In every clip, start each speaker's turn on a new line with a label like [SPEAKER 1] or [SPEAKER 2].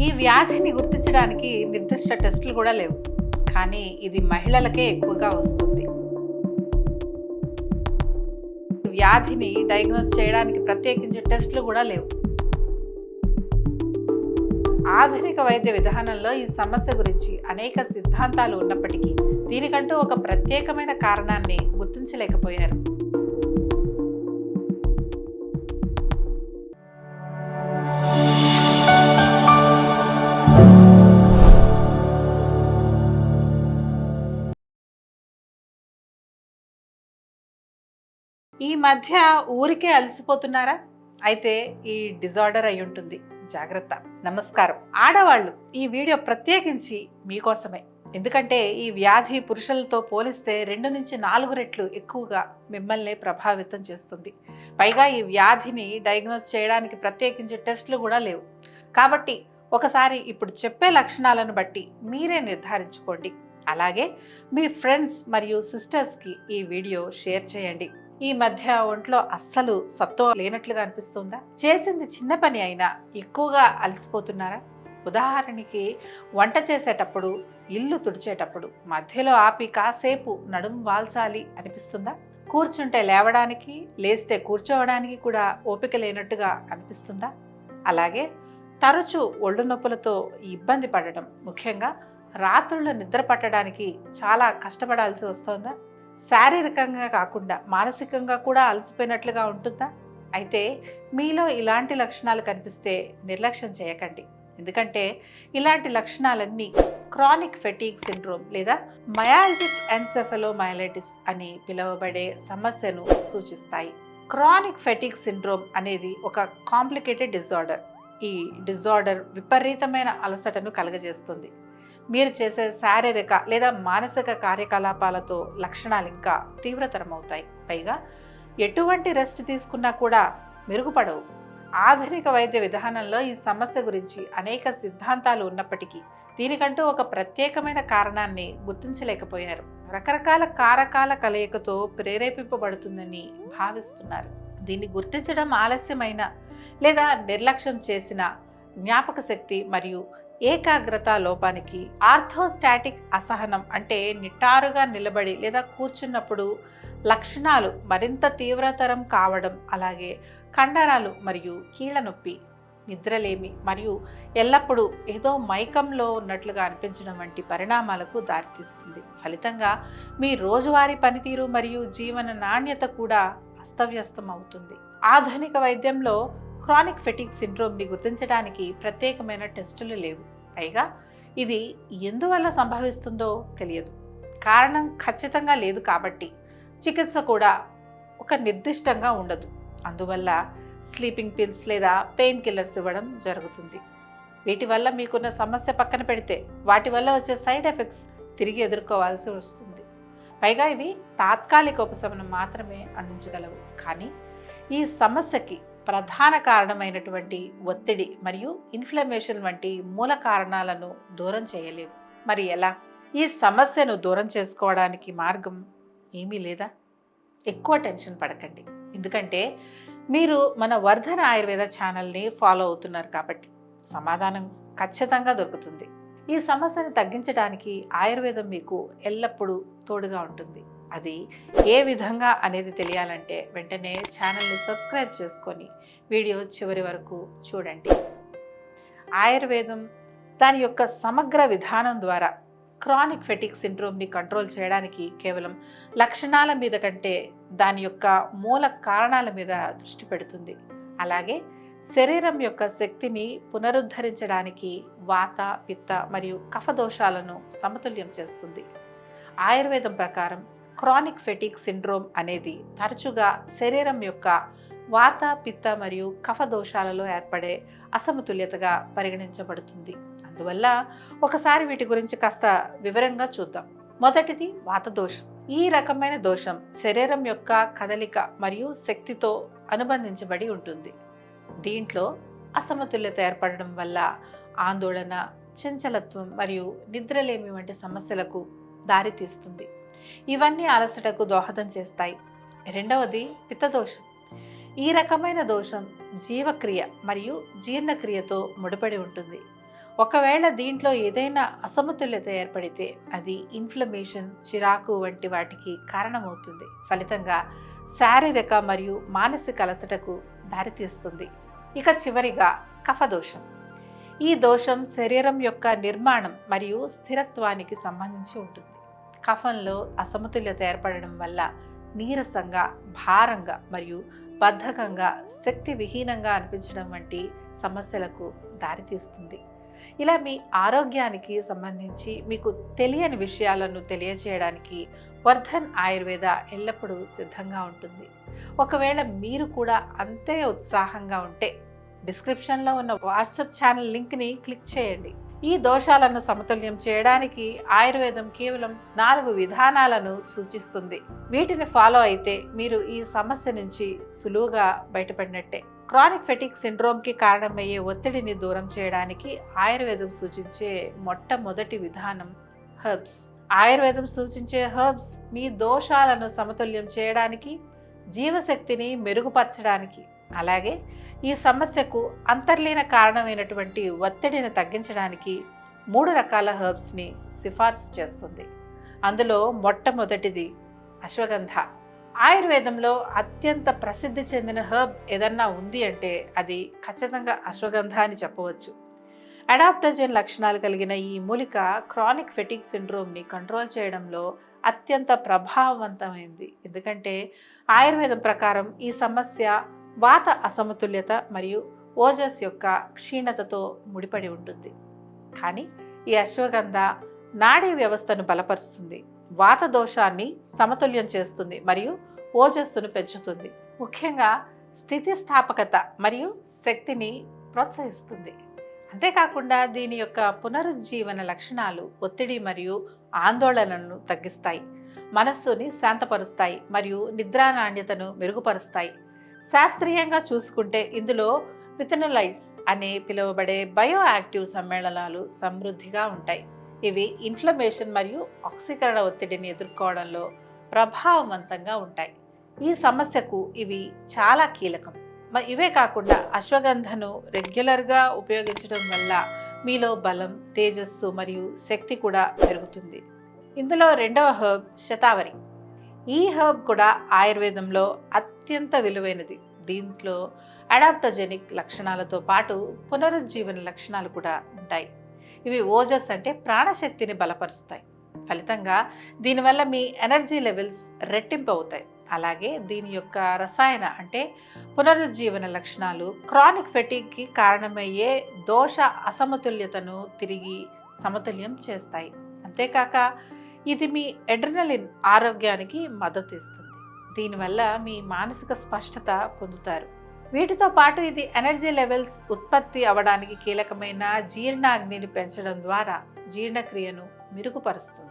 [SPEAKER 1] ఈ వ్యాధిని గుర్తించడానికి నిర్దిష్ట టెస్టులు కూడా లేవు, కానీ ఇది మహిళలకే ఎక్కువగా వస్తుంది. ఈ వ్యాధిని డయాగ్నోస్ చేయడానికి ప్రత్యేకించి టెస్టులు కూడా లేవు. ఆధునిక వైద్య విధానంలో ఈ సమస్య గురించి అనేక సిద్ధాంతాలు ఉన్నప్పటికీ దీనికంటూ ఒక ప్రత్యేకమైన కారణాన్ని గుర్తించలేకపోయారు. ఈ మధ్య ఊరికే అలసిపోతున్నారా? అయితే ఈ డిజార్డర్ అయి ఉంటుంది. జాగ్రత్త. నమస్కారం. ఆడవాళ్ళు, ఈ వీడియో ప్రత్యేకించి మీకోసమే. ఎందుకంటే ఈ వ్యాధి పురుషులతో పోలిస్తే 2 నుంచి 4 రెట్లు ఎక్కువగా మిమ్మల్ని ప్రభావితం చేస్తుంది. పైగా ఈ వ్యాధిని డయాగ్నోస్ చేయడానికి ప్రత్యేకించి టెస్టులు కూడా లేవు. కాబట్టి ఒకసారి ఇప్పుడు చెప్పే లక్షణాలను బట్టి మీరే నిర్ధారించుకోండి. అలాగే మీ ఫ్రెండ్స్ మరియు సిస్టర్స్కి ఈ వీడియో షేర్ చేయండి. ఈ మధ్య ఒంట్లో అస్సలు సత్తువ లేనట్లుగా అనిపిస్తుందా? చేసింది చిన్న పని అయినా ఎక్కువగా అలసిపోతున్నారా? ఉదాహరణకి వంట చేసేటప్పుడు, ఇల్లు తుడిచేటప్పుడు మధ్యలో ఆపి కాసేపు నడుము వాల్చాలి అనిపిస్తుందా? కూర్చుంటే లేవడానికి, లేస్తే కూర్చోవడానికి కూడా ఓపిక లేనట్టుగా అనిపిస్తుందా? అలాగే తరచూ ఒళ్ళు నొప్పులతో ఇబ్బంది పడడం, ముఖ్యంగా రాత్రులు నిద్ర పట్టడానికి చాలా కష్టపడాల్సి వస్తుందా? శారీరకంగా కాకుండా మానసికంగా కూడా అలసిపోయినట్లుగా ఉంటుందా? అయితే మీలో ఇలాంటి లక్షణాలు కనిపిస్తే నిర్లక్ష్యం చేయకండి. ఎందుకంటే ఇలాంటి లక్షణాలన్నీ క్రానిక్ ఫెటీగ్ సిండ్రోమ్ లేదా మయాల్జిక్ ఎన్సెఫలోమైలైటిస్ అని పిలువబడే సమస్యను సూచిస్తాయి. క్రానిక్ ఫెటీగ్ సిండ్రోమ్ అనేది ఒక కాంప్లికేటెడ్ డిజార్డర్. ఈ డిజార్డర్ విపరీతమైన అలసటను కలుగజేస్తుంది. మీరు చేసే శారీరక లేదా మానసిక కార్యకలాపాలతో లక్షణాలు ఇంకా తీవ్రతరం అవుతాయి. పైగా ఎటువంటి రెస్ట్ తీసుకున్నా కూడా మెరుగుపడవు. ఆధునిక వైద్య విధానంలో ఈ సమస్య గురించి అనేక సిద్ధాంతాలు ఉన్నప్పటికీ దీనికంటూ ఒక ప్రత్యేకమైన కారణాన్ని గుర్తించలేకపోయారు. రకరకాల కారకాల కలయికతో ప్రేరేపింపబడుతుందని భావిస్తున్నారు. దీన్ని గుర్తించడం ఆలస్యమైన లేదా నిర్లక్ష్యం చేసిన జ్ఞాపక శక్తి మరియు ఏకాగ్రత లోపానికి, ఆర్థోస్టాటిక్ అసహనం అంటే నిటారుగా నిలబడి లేదా కూర్చున్నప్పుడు లక్షణాలు మరింత తీవ్రతరం కావడం, అలాగే కండరాలు మరియు కీళ్ళ నొప్పి, నిద్రలేమి మరియు ఎల్లప్పుడూ ఏదో మైకంలో ఉన్నట్లుగా అనిపించడం వంటి పరిణామాలకు దారితీస్తుంది. ఫలితంగా మీ రోజువారీ పనితీరు మరియు జీవన నాణ్యత కూడా అస్తవ్యస్తం అవుతుంది. ఆధునిక వైద్యంలో క్రానిక్ ఫెటీగ్ సిండ్రోమ్ని గుర్తించడానికి ప్రత్యేకమైన టెస్టులు లేవు. పైగా ఇది ఎందువల్ల సంభవిస్తుందో తెలియదు. కారణం ఖచ్చితంగా లేదు కాబట్టి చికిత్స కూడా ఒక నిర్దిష్టంగా ఉండదు. అందువల్ల స్లీపింగ్ పిల్స్ లేదా పెయిన్ కిల్లర్స్ ఇవ్వడం జరుగుతుంది. వీటి వల్ల మీకున్న సమస్య పక్కన పెడితే వాటి వల్ల వచ్చే సైడ్ ఎఫెక్ట్స్ తిరిగి ఎదుర్కోవాల్సి వస్తుంది. పైగా ఇవి తాత్కాలిక ఉపశమనం మాత్రమే అందించగలవు. కానీ ఈ సమస్యకి ప్రధాన కారణమైనటువంటి ఒత్తిడి మరియు ఇన్ఫ్లమేషన్ వంటి మూల కారణాలను దూరం చేయలేవు. మరి ఎలా? ఈ సమస్యను దూరం చేసుకోవడానికి మార్గం ఏమీ లేదా? ఎక్కువ టెన్షన్ పడకండి. ఎందుకంటే మీరు మన వర్ధన ఆయుర్వేద ఛానల్ని ఫాలో అవుతున్నారు కాబట్టి సమాధానం ఖచ్చితంగా దొరుకుతుంది. ఈ సమస్యను తగ్గించడానికి ఆయుర్వేదం మీకు ఎల్లప్పుడూ తోడుగా ఉంటుంది. అది ఏ విధంగా అనేది తెలియాలంటే వెంటనే ఛానల్ని సబ్స్క్రైబ్ చేసుకొని వీడియో చివరి వరకు చూడండి. ఆయుర్వేదం దాని యొక్క సమగ్ర విధానం ద్వారా క్రానిక్ ఫెటీగ్ సిండ్రోమ్ని కంట్రోల్ చేయడానికి కేవలం లక్షణాల మీద కంటే దాని యొక్క మూల కారణాల మీద దృష్టి పెడుతుంది. అలాగే శరీరం యొక్క శక్తిని పునరుద్ధరించడానికి వాత, పిత్త మరియు కఫ దోషాలను సమతుల్యం చేస్తుంది. ఆయుర్వేదం ప్రకారం క్రానిక్ ఫెటీగ్ సిండ్రోమ్ అనేది తరచుగా శరీరం యొక్క వాత, పిత్త మరియు కఫ దోషాలలో ఏర్పడే అసమతుల్యతగా పరిగణించబడుతుంది. అందువల్ల ఒకసారి వీటి గురించి కాస్త వివరంగా చూద్దాం. మొదటిది వాత దోషం. ఈ రకమైన దోషం శరీరం యొక్క కదలిక మరియు శక్తితో అనుబంధించబడి ఉంటుంది. దీంట్లో అసమతుల్యత ఏర్పడడం వల్ల ఆందోళన, చంచలత్వం మరియు నిద్రలేమి వంటి సమస్యలకు దారితీస్తుంది. ఇవన్నీ అలసటకు దోహదం చేస్తాయి. రెండవది పిత్తదోషం. ఈ రకమైన దోషం జీవక్రియ మరియు జీర్ణక్రియతో ముడిపడి ఉంటుంది. ఒకవేళ దీంట్లో ఏదైనా అసమతుల్యత ఏర్పడితే అది ఇన్ఫ్లమేషన్, చిరాకు వంటి వాటికి కారణమవుతుంది. ఫలితంగా శారీరక మరియు మానసిక అలసటకు దారితీస్తుంది. ఇక చివరిగా కఫదోషం. ఈ దోషం శరీరం యొక్క నిర్మాణం మరియు స్థిరత్వానికి సంబంధించి ఉంటుంది. కఫంలో అసమతుల్యత ఏర్పడడం వల్ల నీరసంగా, భారంగా మరియు బద్ధకంగా, శక్తి విహీనంగా అనిపించడం వంటి సమస్యలకు దారితీస్తుంది. ఇలా మీ ఆరోగ్యానికి సంబంధించి మీకు తెలియని విషయాలను తెలియజేయడానికి వర్ధన్ ఆయుర్వేద ఎల్లప్పుడూ సిద్ధంగా ఉంటుంది. ఒకవేళ మీరు కూడా అంతే ఉత్సాహంగా ఉంటే డిస్క్రిప్షన్లో ఉన్న వాట్సాప్ ఛానల్ లింక్ని క్లిక్ చేయండి. ఈ దోషాలను సమతుల్యం చేయడానికి ఆయుర్వేదం కేవలం 4 విధానాలను సూచిస్తుంది. వీటిని ఫాలో అయితే మీరు ఈ సమస్య నుంచి సులువుగా బయటపడినట్టే. క్రానిక్ ఫెటిక్ సిండ్రోమ్కి కారణమయ్యే ఒత్తిడిని దూరం చేయడానికి ఆయుర్వేదం సూచించే మొట్టమొదటి విధానం హెర్బ్స్. ఆయుర్వేదం సూచించే హెర్బ్స్ మీ దోషాలను సమతుల్యం చేయడానికి, జీవశక్తిని మెరుగుపరచడానికి, అలాగే ఈ సమస్యకు అంతర్లీన కారణమైనటువంటి ఒత్తిడిని తగ్గించడానికి 3 రకాల హెర్బ్స్ని సిఫార్సు చేస్తుంది. అందులో మొట్టమొదటిది అశ్వగంధ. ఆయుర్వేదంలో అత్యంత ప్రసిద్ధి చెందిన హెర్బ్ ఏదన్నా ఉంది అంటే అది ఖచ్చితంగా అశ్వగంధ అని చెప్పవచ్చు. అడాప్టోజన్ లక్షణాలు కలిగిన ఈ మూలిక క్రానిక్ ఫెటిక్ సిండ్రోమ్ని కంట్రోల్ చేయడంలో అత్యంత ప్రభావవంతమైంది. ఎందుకంటే ఆయుర్వేదం ప్రకారం ఈ సమస్య వాత అసమతుల్యత మరియు ఓజస్ యొక్క క్షీణతతో ముడిపడి ఉంటుంది. కానీ ఈ అశ్వగంధ నాడీ వ్యవస్థను బలపరుస్తుంది, వాత దోషాన్ని సమతుల్యం చేస్తుంది మరియు ఓజస్సును పెంచుతుంది. ముఖ్యంగా స్థితిస్థాపకత మరియు శక్తిని ప్రోత్సహిస్తుంది. అంతేకాకుండా దీని యొక్క పునరుజ్జీవన లక్షణాలు ఒత్తిడి మరియు ఆందోళనను తగ్గిస్తాయి, మనస్సుని శాంతపరుస్తాయి మరియు నిద్రా నాణ్యతను మెరుగుపరుస్తాయి. శాస్త్రీయంగా చూసుకుంటే ఇందులో విథనోలైడ్స్ అనే పిలువబడే బయో యాక్టివ్ సమ్మేళనాలు సమృద్ధిగా ఉంటాయి. ఇవి ఇన్ఫ్లమేషన్ మరియు ఆక్సీకరణ ఒత్తిడిని ఎదుర్కోవడంలో ప్రభావవంతంగా ఉంటాయి. ఈ సమస్యకు ఇవి చాలా కీలకం. ఇవే కాకుండా అశ్వగంధను రెగ్యులర్గా ఉపయోగించడం వల్ల మీలో బలం, తేజస్సు మరియు శక్తి కూడా పెరుగుతుంది. ఇందులో రెండవ హెర్బ్ శతావరి. ఈ హెర్బ్ కూడా ఆయుర్వేదంలో అత్యంత విలువైనది. దీంట్లో అడాప్టోజెనిక్ లక్షణాలతో పాటు పునరుజ్జీవన లక్షణాలు కూడా ఉంటాయి. ఇవి ఓజస్ అంటే ప్రాణశక్తిని బలపరుస్తాయి. ఫలితంగా దీనివల్ల మీ ఎనర్జీ లెవెల్స్ రెట్టింపు అవుతాయి. అలాగే దీని యొక్క రసాయన అంటే పునరుజ్జీవన లక్షణాలు క్రానిక్ ఫెటిక్కి కారణమయ్యే దోష అసమతుల్యతను తిరిగి సమతుల్యం చేస్తాయి. అంతేకాక ఇది మీ అడ్రినలిన్ ఆరోగ్యానికి మద్దతు ఇస్తుంది. దీనివల్ల మీ మానసిక స్పష్టత పొందుతారు. వీటితో పాటు ఇది ఎనర్జీ లెవెల్స్ ఉత్పత్తి అవ్వడానికి కీలకమైన జీర్ణాగ్నిని పెంచడం ద్వారా జీర్ణక్రియను మెరుగుపరుస్తుంది.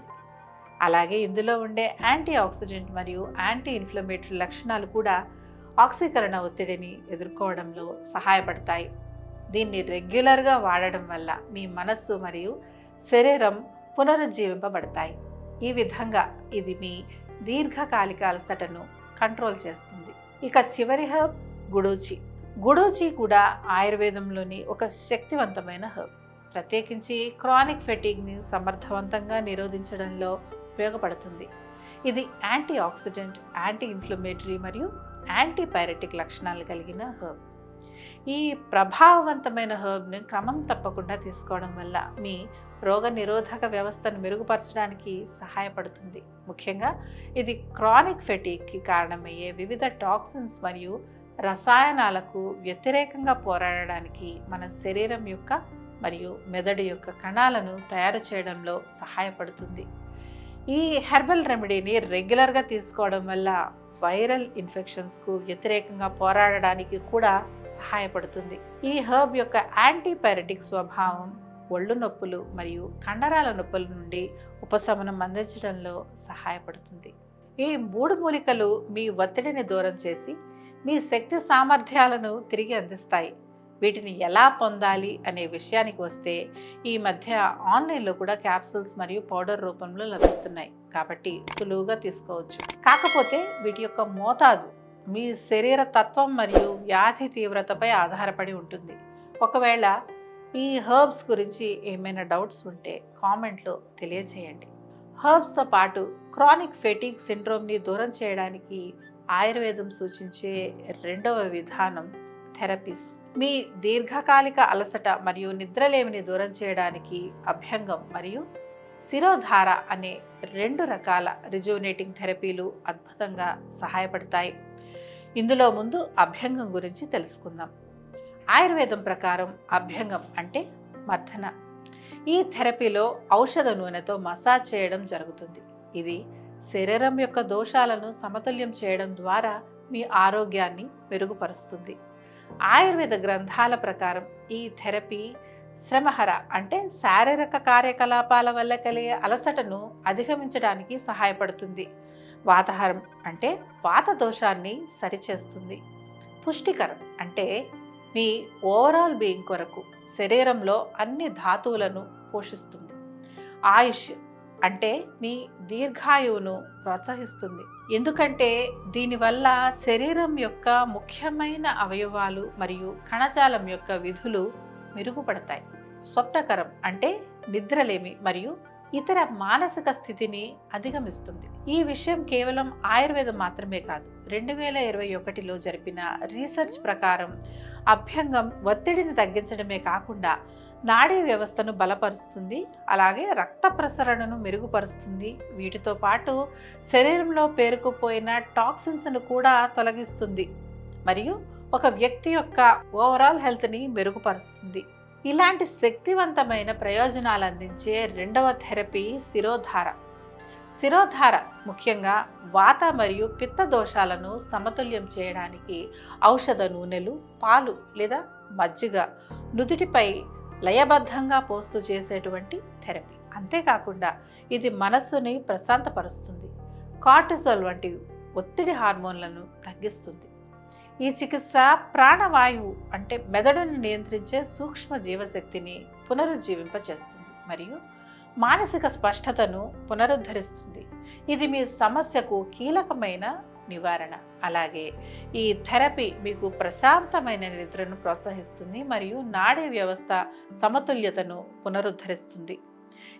[SPEAKER 1] అలాగే ఇందులో ఉండే యాంటీ ఆక్సిడెంట్ మరియు యాంటీ ఇన్ఫ్లమేటరీ లక్షణాలు కూడా ఆక్సీకరణ ఒత్తిడిని ఎదుర్కోవడంలో సహాయపడతాయి. దీన్ని రెగ్యులర్గా వాడడం వల్ల మీ మనస్సు మరియు శరీరం పునరుజ్జీవింపబడతాయి. ఈ విధంగా ఇది మీ దీర్ఘకాలిక అలసటను కంట్రోల్ చేస్తుంది. ఇక చివరి హెర్బ్ గుడూచి. గుడూచి కూడా ఆయుర్వేదంలోని ఒక శక్తివంతమైన హెర్బ్. ప్రత్యేకించి క్రానిక్ ఫెటిగ్ని సమర్థవంతంగా నిరోధించడంలో ఉపయోగపడుతుంది. ఇది యాంటీ ఆక్సిడెంట్, యాంటీ ఇన్ఫ్లమేటరీ మరియు యాంటీ పైరెటిక్ లక్షణాలు కలిగిన హెర్బ్. ఈ ప్రభావవంతమైన హెర్బ్ని క్రమం తప్పకుండా తీసుకోవడం వల్ల మీ రోగ నిరోధక వ్యవస్థను మెరుగుపరచడానికి సహాయపడుతుంది. ముఖ్యంగా ఇది క్రానిక్ ఫెటిక్కి కారణమయ్యే వివిధ టాక్సిన్స్ మరియు రసాయనాలకు వ్యతిరేకంగా పోరాడడానికి మన శరీరం యొక్క మరియు మెదడు యొక్క కణాలను తయారు చేయడంలో సహాయపడుతుంది. ఈ హెర్బల్ రెమెడీని రెగ్యులర్గా తీసుకోవడం వల్ల వైరల్ ఇన్ఫెక్షన్స్కు వ్యతిరేకంగా పోరాడడానికి కూడా సహాయపడుతుంది. ఈ హెర్బ్ యొక్క యాంటీపైరెటిక్ స్వభావం ఒళ్ళు నొప్పులు మరియు కండరాల నొప్పుల నుండి ఉపశమనం అందించడంలో సహాయపడుతుంది. ఈ 3 మూలికలు మీ ఒత్తిడిని దూరం చేసి మీ శక్తి సామర్థ్యాలను తిరిగి అందిస్తాయి. వీటిని ఎలా పొందాలి అనే విషయానికి వస్తే ఈ మధ్య ఆన్లైన్లో కూడా క్యాప్సూల్స్ మరియు పౌడర్ రూపంలో లభిస్తున్నాయి కాబట్టి సులువుగా తీసుకోవచ్చు. కాకపోతే వీటి యొక్క మోతాదు మీ శరీర తత్వం మరియు వ్యాధి తీవ్రతపై ఆధారపడి ఉంటుంది. ఒకవేళ ఈ హర్బ్స్ గురించి ఏమైనా డౌట్స్ ఉంటే కామెంట్లో తెలియజేయండి. హర్బ్స్తో పాటు క్రానిక్ ఫెటిగ్ సిండ్రోమ్ని దూరం చేయడానికి ఆయుర్వేదం సూచించే రెండవ విధానం థెరపీస్. మీ దీర్ఘకాలిక అలసట మరియు నిద్రలేమిని దూరం చేయడానికి అభ్యంగం మరియు శిరోధార అనే 2 రకాల రిజువనేటింగ్ థెరపీలు అద్భుతంగా సహాయపడతాయి. ఇందులో ముందు అభ్యంగం గురించి తెలుసుకుందాం. ఆయుర్వేదం ప్రకారం అభ్యంగం అంటే మర్దన. ఈ థెరపీలో ఔషధ నూనెతో మసాజ్ చేయడం జరుగుతుంది. ఇది శరీరం యొక్క దోషాలను సమతుల్యం చేయడం ద్వారా మీ ఆరోగ్యాన్ని మెరుగుపరుస్తుంది. ఆయుర్వేద గ్రంథాల ప్రకారం ఈ థెరపీ శ్రమహర అంటే శారీరక కార్యకలాపాల వల్ల కలిగే అలసటను అధిగమించడానికి సహాయపడుతుంది. వాతహరం అంటే వాత దోషాన్ని సరిచేస్తుంది. పుష్టికరం అంటే మీ ఓవరాల్ బీయింగ్ కొరకు శరీరంలో అన్ని ధాతువులను పోషిస్తుంది. ఆయుష్ అంటే మీ దీర్ఘాయువును ప్రోత్సహిస్తుంది. ఎందుకంటే దీనివల్ల శరీరం యొక్క ముఖ్యమైన అవయవాలు మరియు కణజాలం యొక్క విధులు మెరుగుపడతాయి. స్వప్నకరం అంటే నిద్రలేమి మరియు ఇతర మానసిక స్థితిని అధిగమిస్తుంది. ఈ విషయం కేవలం ఆయుర్వేదం మాత్రమే కాదు, 2021లో జరిపిన రీసెర్చ్ ప్రకారం అభ్యంగం ఒత్తిడిని తగ్గించడమే కాకుండా నాడీ వ్యవస్థను బలపరుస్తుంది, అలాగే రక్త ప్రసరణను మెరుగుపరుస్తుంది. వీటితో పాటు శరీరంలో పేరుకుపోయిన టాక్సిన్స్ను కూడా తొలగిస్తుంది మరియు ఒక వ్యక్తి యొక్క ఓవరాల్ హెల్త్ని మెరుగుపరుస్తుంది. ఇలాంటి శక్తివంతమైన ప్రయోజనాలు అందించే రెండవ థెరపీ శిరోధార. శిరోధార ముఖ్యంగా వాత మరియు పిత్త దోషాలను సమతుల్యం చేయడానికి ఔషధ నూనెలు, పాలు లేదా మజ్జిగ నుదుటిపై లయబద్ధంగా పోస్తూ చేసేటువంటి థెరపీ. అంతేకాకుండా ఇది మనస్సుని ప్రశాంతపరుస్తుంది, కార్టిజోల్ వంటి ఒత్తిడి హార్మోన్లను తగ్గిస్తుంది. ఈ చికిత్స ప్రాణవాయువు అంటే మెదడును నియంత్రించే సూక్ష్మ జీవశక్తిని పునరుజ్జీవింపచేస్తుంది మరియు మానసిక స్పష్టతను పునరుద్ధరిస్తుంది. ఇది మీ సమస్యకు కీలకమైన నివారణ. అలాగే ఈ థెరపీ మీకు ప్రశాంతమైన నిద్రను ప్రోత్సహిస్తుంది మరియు నాడీ వ్యవస్థ సమతుల్యతను పునరుద్ధరిస్తుంది.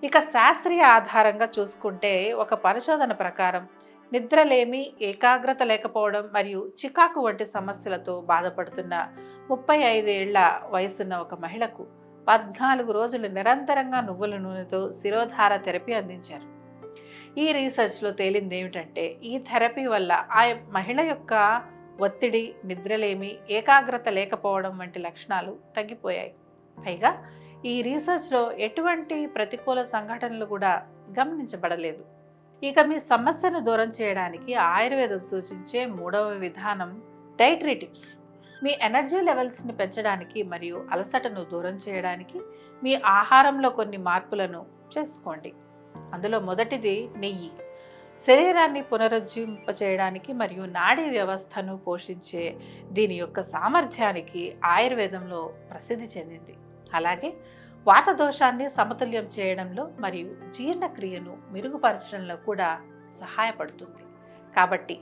[SPEAKER 1] ఇక శాస్త్రీయ ఆధారంగా చూసుకుంటే ఒక పరిశోధన ప్రకారం నిద్రలేమి, ఏకాగ్రత లేకపోవడం మరియు చికాకు వంటి సమస్యలతో బాధపడుతున్న 35 ఏళ్ల వయసున్న ఒక మహిళకు 14 రోజులు నిరంతరంగా నువ్వుల నూనెతో శిరోధార థెరపీ అందించారు. ఈ రీసెర్చ్లో తేలింది ఏమిటంటే ఈ థెరపీ వల్ల ఆ మహిళ యొక్క ఒత్తిడి, నిద్రలేమి, ఏకాగ్రత లేకపోవడం వంటి లక్షణాలు తగ్గిపోయాయి. పైగా ఈ రీసెర్చ్లో ఎటువంటి ప్రతికూల సంఘటనలు కూడా గమనించబడలేదు. ఇక మీ సమస్యను దూరం చేయడానికి ఆయుర్వేదం సూచించే మూడవ విధానం డైటరీ టిప్స్. మీ ఎనర్జీ లెవెల్స్ని పెంచడానికి మరియు అలసటను దూరం చేయడానికి మీ ఆహారంలో కొన్ని మార్పులను చేసుకోండి. అందులో మొదటిది నెయ్యి. శరీరాన్ని పునరుజ్జీవింపచేయడానికి మరియు నాడీ వ్యవస్థను పోషించే దీని యొక్క సామర్థ్యానికి ఆయుర్వేదంలో ప్రసిద్ధి చెందింది. అలాగే వాత దోషాన్ని సమతుల్యం చేయడంలో మరియు జీర్ణక్రియను మెరుగుపరచడంలో కూడా సహాయపడుతుంది. కాబట్టి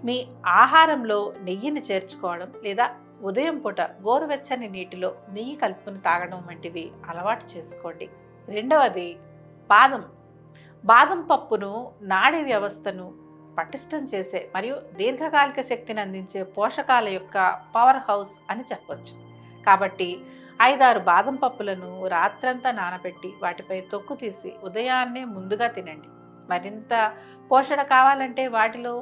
[SPEAKER 1] మీ ఆహారంలో నెయ్యిని చేర్చుకోవడం లేదా ఉదయం పూట గోరువెచ్చని నీటిలో నెయ్యి కలుపుకుని తాగడం వంటివి అలవాటు చేసుకోండి. రెండవది బాదం. బాదం పప్పును నాడీ వ్యవస్థను పటిష్టం చేసే మరియు దీర్ఘకాలిక శక్తిని అందించే పోషకాల యొక్క పవర్ హౌస్ అని చెప్పొచ్చు. కాబట్టి 5-6 బాదం పప్పులను రాత్రంతా నానబెట్టి వాటిపై తొక్కు తీసి ఉదయాన్నే ముందుగా తినండి. మరింత పోషణ కావాలంటే వాటిలో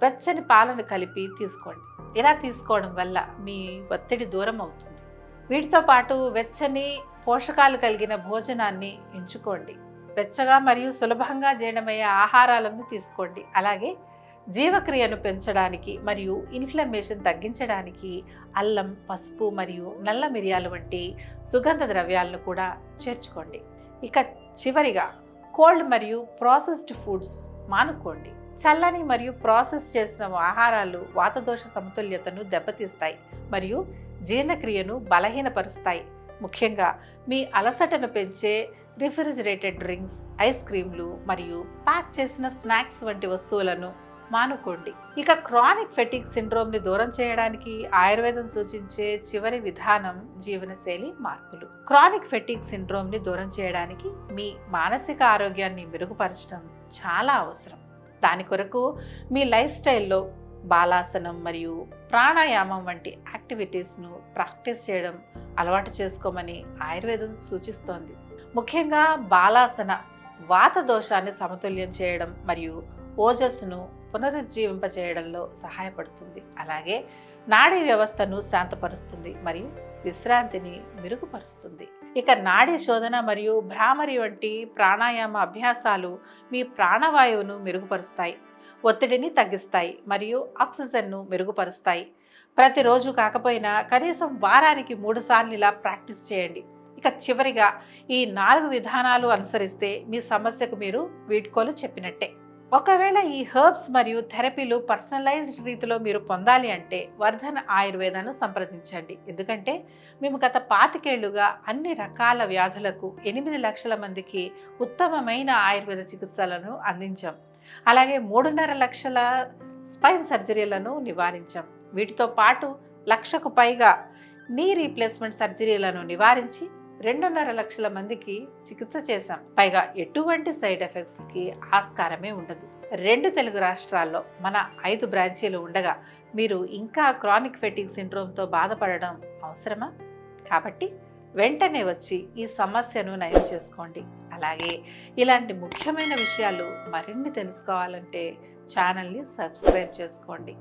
[SPEAKER 1] వెచ్చని పాలను కలిపి తీసుకోండి. ఇలా తీసుకోవడం వల్ల మీ ఒత్తిడి దూరం అవుతుంది. వీటితో పాటు వెచ్చని పోషకాలు కలిగిన భోజనాన్ని ఎంచుకోండి. వెచ్చగా మరియు సులభంగా జీర్ణమయ్యే ఆహారాలను తీసుకోండి. అలాగే జీవక్రియను పెంచడానికి మరియు ఇన్ఫ్లమేషన్ తగ్గించడానికి అల్లం, పసుపు మరియు నల్ల మిరియాలు వంటి సుగంధ ద్రవ్యాలను కూడా చేర్చుకోండి. ఇక చివరిగా కోల్డ్ మరియు ప్రాసెస్డ్ ఫుడ్స్ మానుకోండి. చల్లని మరియు ప్రాసెస్ చేసిన ఆహారాలు వాతదోష సమతుల్యతను దెబ్బతీస్తాయి మరియు జీర్ణక్రియను బలహీనపరుస్తాయి. ముఖ్యంగా మీ అలసటను పెంచే రిఫ్రిజిరేటెడ్ డ్రింక్స్, ఐస్ క్రీంలు మరియు ప్యాక్ చేసిన స్నాక్స్ వంటి వస్తువులను మానుకోండి. ఇక క్రానిక్ ఫెటిగ్ సిండ్రోమ్ని దూరం చేయడానికి ఆయుర్వేదం సూచించే చివరి విధానం జీవనశైలి మార్పులు. క్రానిక్ ఫెటిగ్ సిండ్రోమ్ని దూరం చేయడానికి మీ మానసిక ఆరోగ్యాన్ని మెరుగుపరచడం చాలా అవసరం. దాని కొరకు మీ లైఫ్ స్టైల్లో బాలాసనం మరియు ప్రాణాయామం వంటి యాక్టివిటీస్ను ప్రాక్టీస్ చేయడం అలవాటు చేసుకోమని ఆయుర్వేదం సూచిస్తోంది. ముఖ్యంగా బాలాసన వాత దోషాన్ని సమతుల్యం చేయడం మరియు ఓజస్సును పునరుజ్జీవింపచేయడంలో సహాయపడుతుంది. అలాగే నాడీ వ్యవస్థను శాంతపరుస్తుంది మరియు విశ్రాంతిని మెరుగుపరుస్తుంది. ఇక నాడీ శోధన మరియు భ్రామరి వంటి ప్రాణాయామ అభ్యాసాలు మీ ప్రాణవాయువును మెరుగుపరుస్తాయి, ఒత్తిడిని తగ్గిస్తాయి మరియు ఆక్సిజన్ను మెరుగుపరుస్తాయి. ప్రతిరోజు కాకపోయినా కనీసం వారానికి 3 సార్లు ఇలా ప్రాక్టీస్ చేయండి. ఇక చివరిగా ఈ 4 విధానాలు అనుసరిస్తే మీ సమస్యకు మీరు వీడ్కోలు చెప్పినట్టే. ఒకవేళ ఈ హెర్బ్స్ మరియు థెరపీలు పర్సనలైజ్డ్ రీతిలో మీరు పొందాలి అంటే వర్ధన్ ఆయుర్వేదాన్ని సంప్రదించండి. ఎందుకంటే మేము గత 25 ఏళ్లుగా అన్ని రకాల వ్యాధులకు 8 లక్షల మందికి ఉత్తమమైన ఆయుర్వేద చికిత్సలను అందించాం. అలాగే 3.5 లక్షల స్పైన్ సర్జరీలను నివారించాం. వీటితో పాటు 1 లక్షకు పైగా నీ రీప్లేస్మెంట్ సర్జరీలను నివారించి 2.5 లక్షల మందికి చికిత్స చేశాం. పైగా ఎటువంటి సైడ్ ఎఫెక్ట్స్కి ఆస్కారమే ఉండదు. 2 తెలుగు రాష్ట్రాల్లో మన 5 బ్రాంచీలు ఉండగా మీరు ఇంకా క్రానిక్ ఫెటిగ్ సిండ్రోమ్తో బాధపడడం అవసరమా? కాబట్టి వెంటనే వచ్చి ఈ సమస్యను నయం చేసుకోండి. అలాగే ఇలాంటి ముఖ్యమైన విషయాలు మరిన్ని తెలుసుకోవాలంటే ఛానల్ని సబ్స్క్రైబ్ చేసుకోండి.